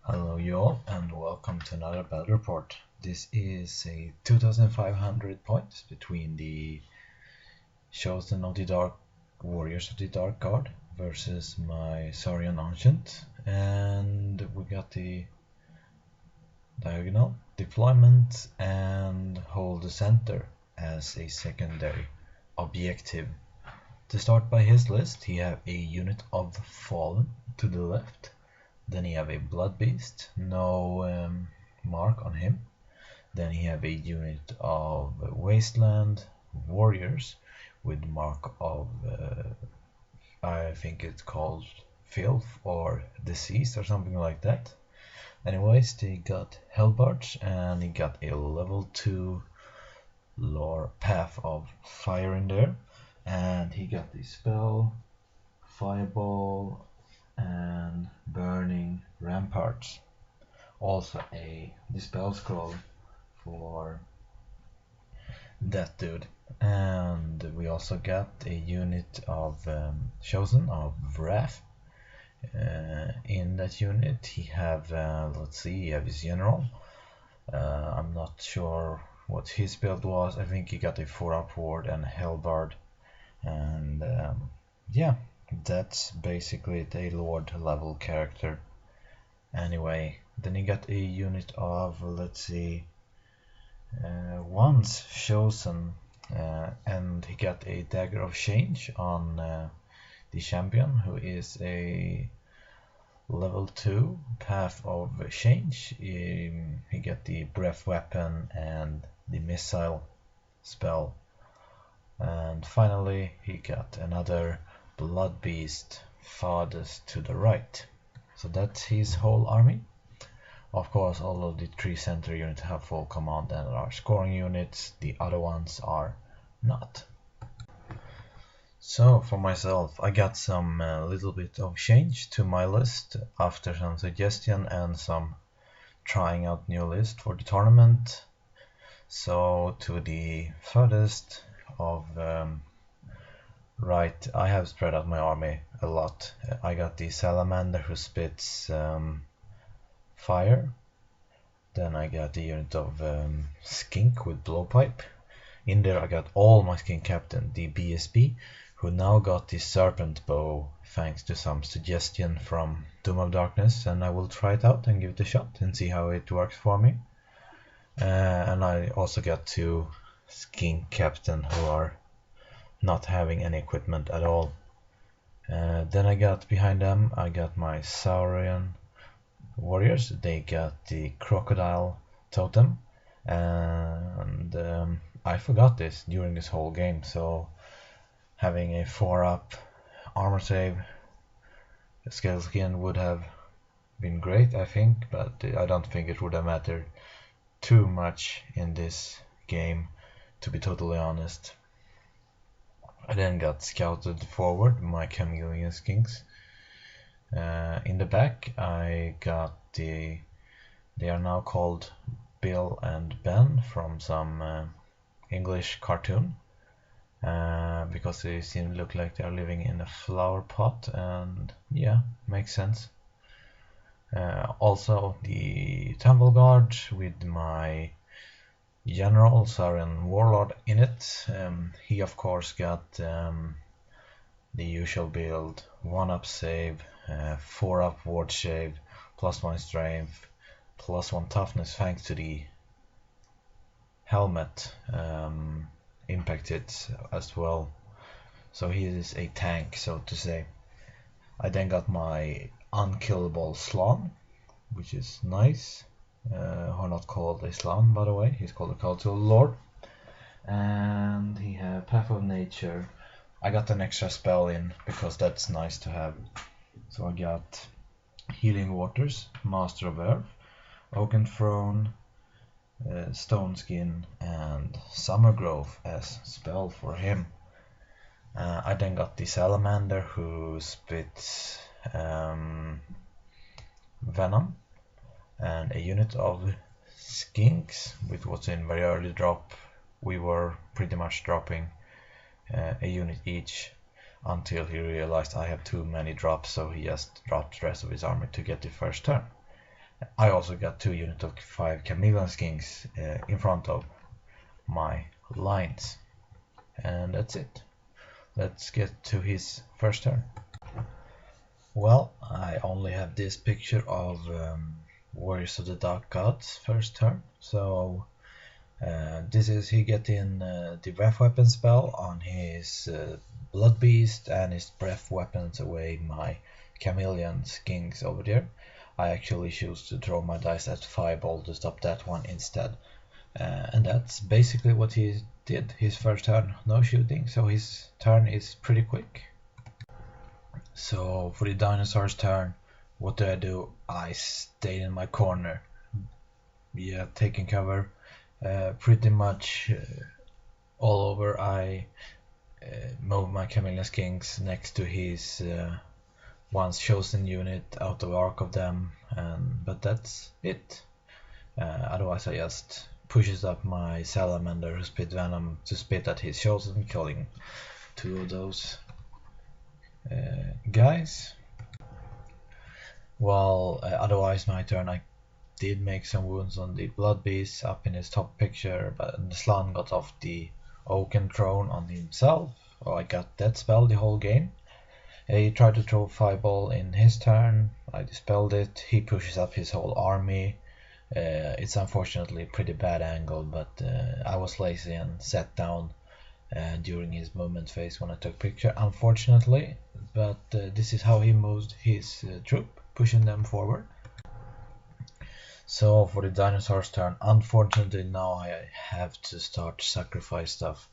Hello you all and welcome to another battle report. This is a 2500 points between the Chosen of the Dark Warriors of the Dark Guard versus my Saurian Ancient, and we got the diagonal deployment and hold the center as a secondary objective. To start by his list, he have a unit of Fallen to the left. Then he have a Blood Beast, no mark on him. Then he have a unit of Wasteland Warriors with mark of, I think it's called Filth or Disease or something like that. Anyways, they got Hellbards and he got a level 2 lore Path of Fire in there. And he got the spell, Fireball, and Burning Ramparts. Also a dispel scroll for that dude. And we also got a unit of Chosen of Wrath. In that unit he have, let's see, he have his general. I'm not sure what his build was. I think he got a 4-up ward and Hellbard. And yeah, that's basically it, a Lord level character. Anyway, then he got a unit of, let's see, once Chosen, and he got a Dagger of Change on the champion, who is a level 2 Path of Change. He got the Breath Weapon and the Missile spell. And finally he got another Blood Beast farthest to the right. So that's his whole army. Of course, all of the 3 center units have full command and are scoring units. The other ones are not. So for myself, I got some little bit of change to my list after some suggestion and some trying out new list for the tournament. So to the furthest of right, I have spread out my army a lot. I got the Salamander who spits fire. Then I got the unit of Skink with Blowpipe. In there I got all my Skink Captain, the BSB, who now got the Serpent Bow thanks to some suggestion from Doom of Darkness, and I will try it out and give it a shot and see how it works for me. And I also got 2 Skink Captain who are not having any equipment at all. Then I got behind them, I got my Saurian Warriors. They got the Crocodile Totem, and I forgot this during this whole game, so having a 4-up armor save scale skin would have been great, I think, but I don't think it would have mattered too much in this game, to be totally honest. I then got scouted forward my Chameleon Skinks. In the back I got they are now called Bill and Ben from some English cartoon, because they seem to look like they are living in a flower pot, and yeah, makes sense. Also the Temple Guard with my General Saurian Warlord in it. He of course got the usual build, 1-up save, 4-up ward save, +1 strength, +1 toughness thanks to the helmet impacted as well. So he is a tank, so to say. I then got my unkillable Slan, which is nice. Or not called a Slan, by the way, he's called a Cultural Lord. And he had Path of Nature. I got an extra spell in because that's nice to have. So I got Healing Waters, Master of Earth, Oaken Throne, Stone Skin, and Summer Growth as spell for him. I then got the Salamander who spits Venom, and a unit of Skinks with what's in very early drop. We were pretty much dropping a unit each until he realized I have too many drops, so he just dropped the rest of his army to get the first turn. I also got 2 units of 5 chameleon skinks in front of my lines. And that's it. Let's get to his first turn. Well, I only have this picture of Warriors of the Dark Gods first turn. So this is he getting the breath weapon spell on his blood beast and his breath weapons away my chameleon skinks over there. I actually choose to throw my dice at fireball to stop that one instead. And that's basically what he did. His first turn, no shooting, so his turn is pretty quick. So for the dinosaur's turn, what do? I stayed in my corner. Yeah, taking cover pretty much all over. I moved my chameleon skinks next to his once chosen unit out of arc of them, but that's it. Otherwise I just pushes up my salamander who spit venom to spit at his chosen, killing 2 of those guys. Well, otherwise my turn, I did make some wounds on the blood beast up in his top picture, but the Slan got off the oaken throne on himself. Well, I got that spell the whole game. He tried to throw fireball in his turn, I dispelled it. He pushes up his whole army. It's unfortunately a pretty bad angle, but I was lazy and sat down during his movement phase when I took picture, unfortunately. But this is how he moved his troop, pushing them forward. So for the dinosaur's turn, unfortunately now I have to start sacrifice stuff.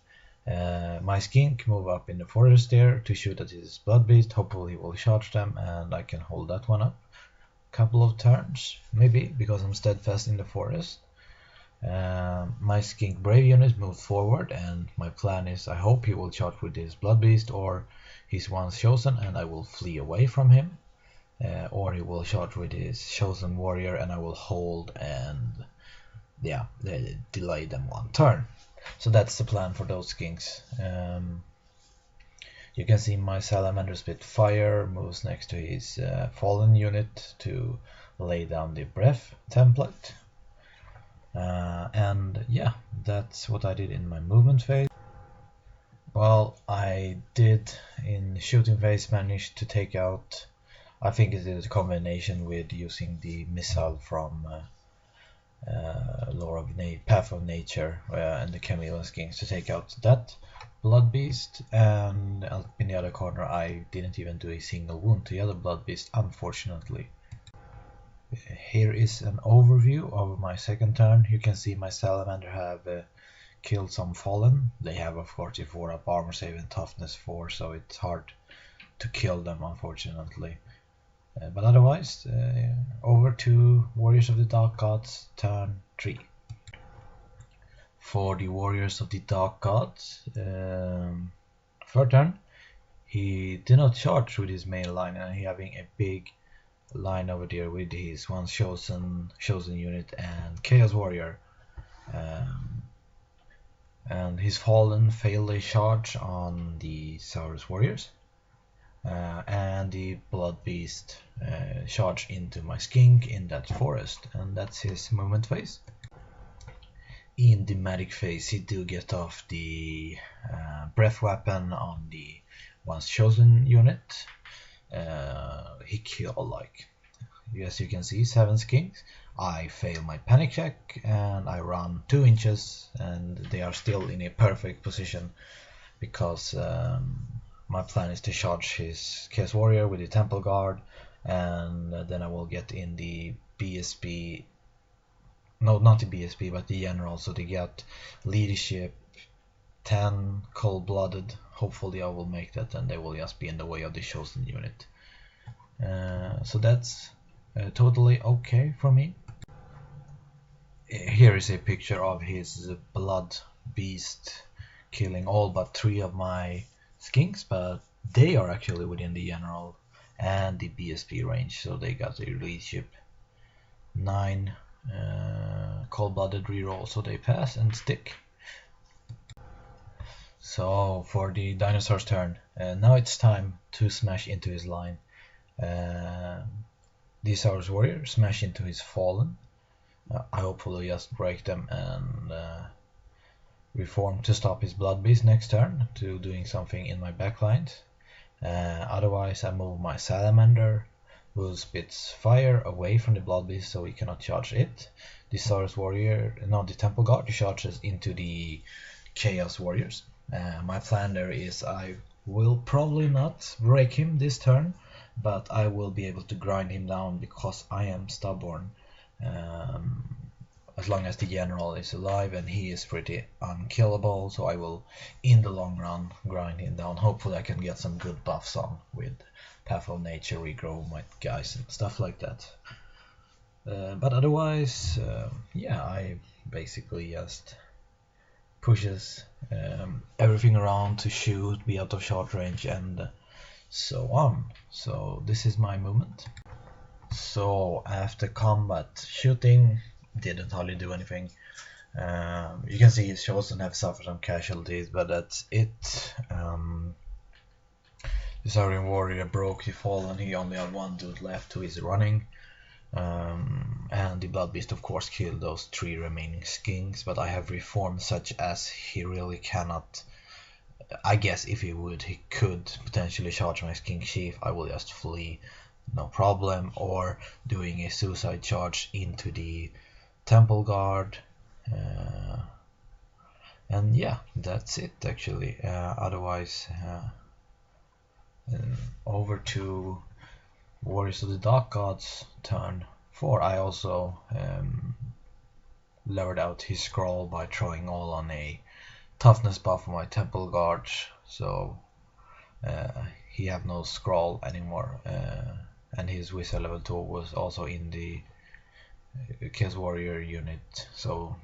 My skink move up in the forest there to shoot at his blood beast. Hopefully he will charge them and I can hold that one up. Couple of turns, maybe, because I'm steadfast in the forest. My skink brave unit moved forward, and my plan is I hope he will charge with his blood beast or his once chosen and I will flee away from him, or he will charge with his chosen warrior and I will hold and yeah, delay them 1 turn. So that's the plan for those skinks. You can see my salamander spit fire moves next to his fallen unit to lay down the breath template. And yeah, that's what I did in my movement phase. Well, I did in shooting phase manage to take out, I think it is a combination with using the missile from Path of Nature and the chameleon skinks to take out that blood beast, and up in the other corner I didn't even do a single wound to the other blood beast, unfortunately. Here is an overview of my second turn. You can see my salamander have killed some fallen. They have a 44 up armor save and toughness 4, so it's hard to kill them, unfortunately. But otherwise, over to Warriors of the Dark Gods, turn 3. For the Warriors of the Dark Gods, third turn, he did not charge with his main line, and he having a big line over there with his once chosen unit and Chaos Warrior. And his fallen failed a charge on the Saurus Warriors. And the blood beast charged into my skink in that forest, and that's his movement phase. In the magic phase, he do get off the breath weapon on the once chosen unit. He killed, like, as you can see, 7 skinks. I fail my panic check and I run 2 inches, and they are still in a perfect position because my plan is to charge his Chaos Warrior with the Temple Guard, and then I will get in the BSB, no, not the BSB, but the General, so they get leadership 10 cold-blooded. Hopefully I will make that and they will just be in the way of the chosen unit. So that's totally okay for me. Here is a picture of his blood beast killing all but 3 of my skinks, but they are actually within the general and the BSP range, so they got a leadership 9 cold-blooded reroll, so they pass and stick. So for the dinosaur's turn, now it's time to smash into his line. the Saurian warrior smash into his fallen. I hopefully just break them and reform to stop his blood beast next turn to doing something in my backlines. Otherwise I move my salamander, who spits fire away from the blood beast so he cannot charge it. The Saurian warrior, no, the temple guard charges into the chaos warriors. My plan there is I will probably not break him this turn, but I will be able to grind him down because I am stubborn. As long as the general is alive, and he is pretty unkillable, so I will in the long run grind him down. Hopefully I can get some good buffs on with Path of Nature, regrow my guys and stuff like that. But otherwise, yeah, I basically just pushes everything around to shoot, be out of shot range, and so on. So this is my movement. So after combat, shooting didn't hardly do anything. You can see his chosen have suffered some casualties, but that's it. The Saurian warrior broke the fall, and he only had one dude left who is running. And the blood beast of course killed those 3 remaining skinks, but I have reformed such as he really cannot. I guess if he would, he could potentially charge my skink chief. I will just flee, no problem, or doing a suicide charge into the temple guard, and yeah, that's it actually. Otherwise, over to Warriors of the Dark Gods turn 4. I also levered out his scroll by throwing all on a toughness buff for my temple guard, so he have no scroll anymore, and his wizard level 2 was also in the Chaos Warrior unit, so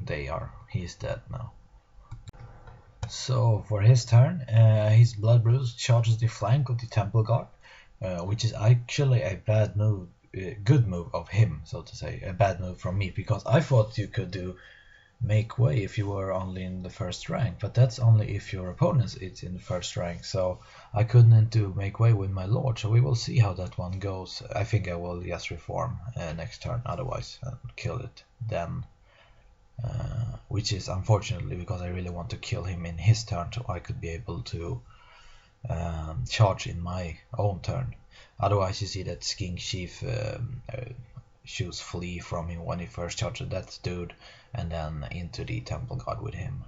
he's dead now. So for his turn, his Blood Bruise charges the flank of the temple guard, which is actually a bad move, good move of him, so to say, a bad move from me, because I thought you could do make way if you were only in the first rank, but that's only if your opponent is in the first rank, so I couldn't do make way with my lord, so we will see how that one goes. I think I will just reform next turn otherwise and kill it then, which is unfortunately because I really want to kill him in his turn so I could be able to charge in my own turn. Otherwise you see that skink chief shoots flee from him when he first charges that dude, and then into the temple guard with him.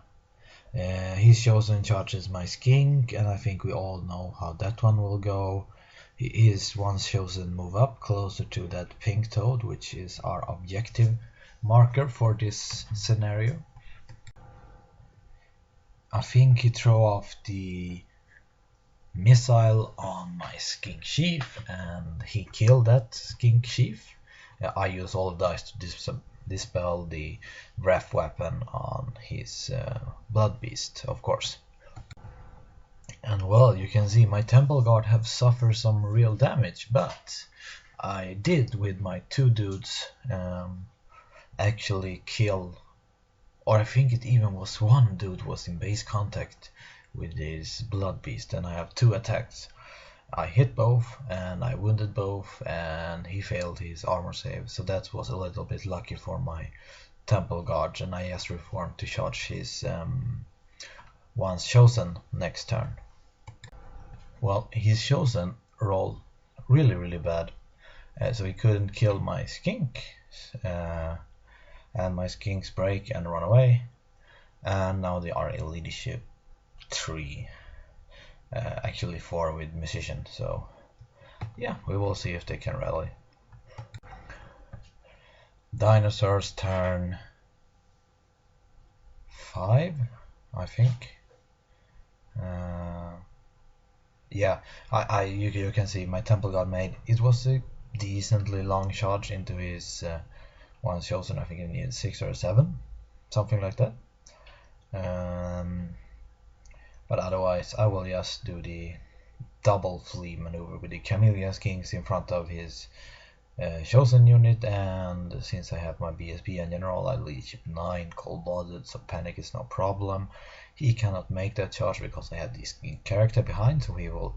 His chosen charges my skink, and I think we all know how that one will go. He is once chosen move up closer to that pink toad, which is our objective marker for this scenario. I think he throw off the missile on my skink chief, and he killed that skink chief. I use all the dice to dispel the breath weapon on his blood beast, of course. And well, you can see my temple guard have suffered some real damage, but I did with my 2 dudes actually kill, or I think it even was 1 dude was in base contact with his blood beast, and I have 2 attacks. I hit both and I wounded both, and he failed his armor save, so that was a little bit lucky for my temple guard, and I just reformed to charge his once chosen next turn. Well, his chosen rolled really bad, so he couldn't kill my skink, and my skinks break and run away, and now they are a leadership 3. Actually 4 with musician, so yeah, we will see if they can rally. Dinosaurs turn 5, I think. Yeah, you can see my temple guard made it was a decently long charge into his once chosen. I think he needed 6 or 7, something like that. But otherwise I will just do the double flee maneuver with the chameleon skinks in front of his chosen unit, and since I have my BSP and general, I leadership 9 cold-blooded, so panic is no problem. He cannot make that charge because I have this character behind, so he will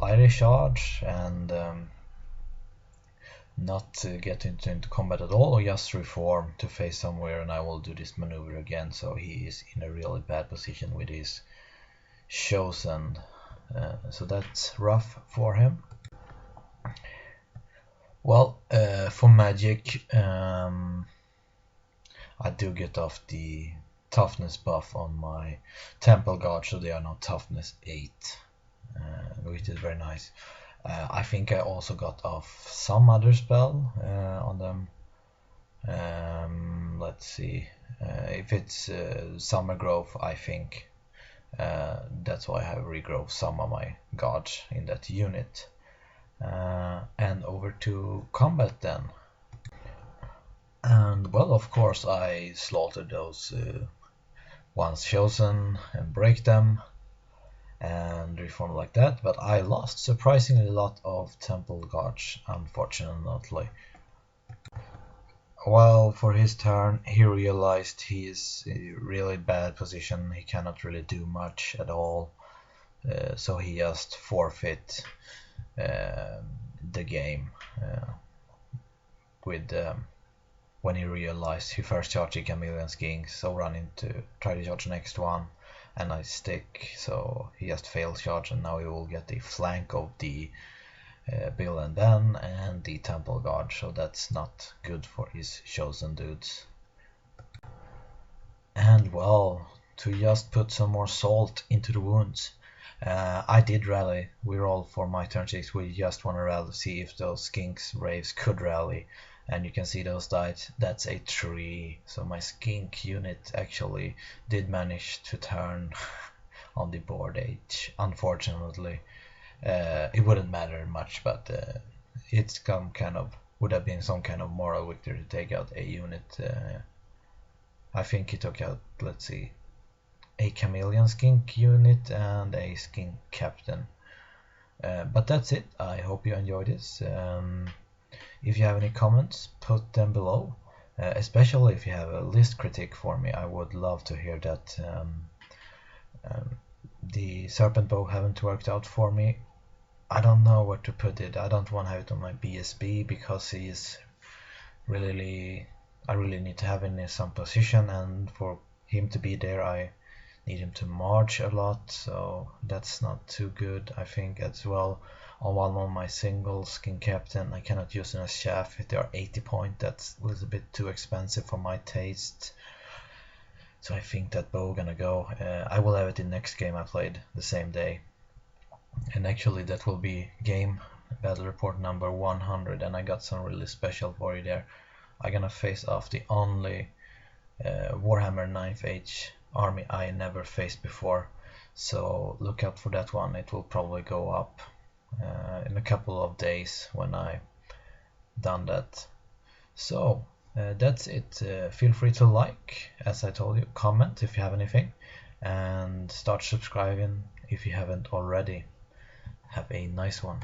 either charge and not get into combat at all, or just reform to face somewhere, and I will do this maneuver again. So he is in a really bad position with his chosen, so that's rough for him. Well, for magic, I do get off the toughness buff on my temple guard, so they are now toughness 8, which is very nice. I think I also got off some other spell on them. Let's see, if it's summer growth, I think that's why I have regrowth some of my guards in that unit. And over to combat then. And well, of course I slaughtered those ones chosen and break them and reform like that, but I lost surprisingly a lot of temple guards, unfortunately. Well, for his turn he realized he is in a really bad position, he cannot really do much at all, so he just forfeit the game with when he realized he first charged a chameleon skin, so run into try to charge the next one, and I stick, so he just failed charge, and now he will get the flank of the Bill and Ben and the temple guard, so that's not good for his chosen dudes. And well, to just put some more salt into the wounds, I did rally. We rolled for my turn 6. We just want to rally, see if those skinks raves could rally, and you can see those died. That's a 3. So my skink unit actually did manage to turn on the board 8. Unfortunately, it wouldn't matter much, but it's would have been some kind of moral victory to take out a unit. I think he took out, let's see, a chameleon skink unit and a skink captain. But that's it. I hope you enjoyed this. If you have any comments, put them below, especially if you have a list critique for me. I would love to hear that. The serpent bow haven't worked out for me. I don't know where to put it. I don't want to have it on my BSB because he is really, I really need to have him in some position, and for him to be there I need him to march a lot, so that's not too good. I think as well on one of my single skin captain I cannot use him as chaff. If they are 80 point, that's a little bit too expensive for my taste, so I think that bow gonna go. I will have it in next game I played the same day, and actually that will be game battle report number 100, and I got some really special for you there. I'm gonna face off the only Warhammer 9th Age army I never faced before, so look out for that one. It will probably go up in a couple of days when I done that. So that's it. Feel free to like, as I told you, comment if you have anything, and start subscribing if you haven't already. Have a nice one.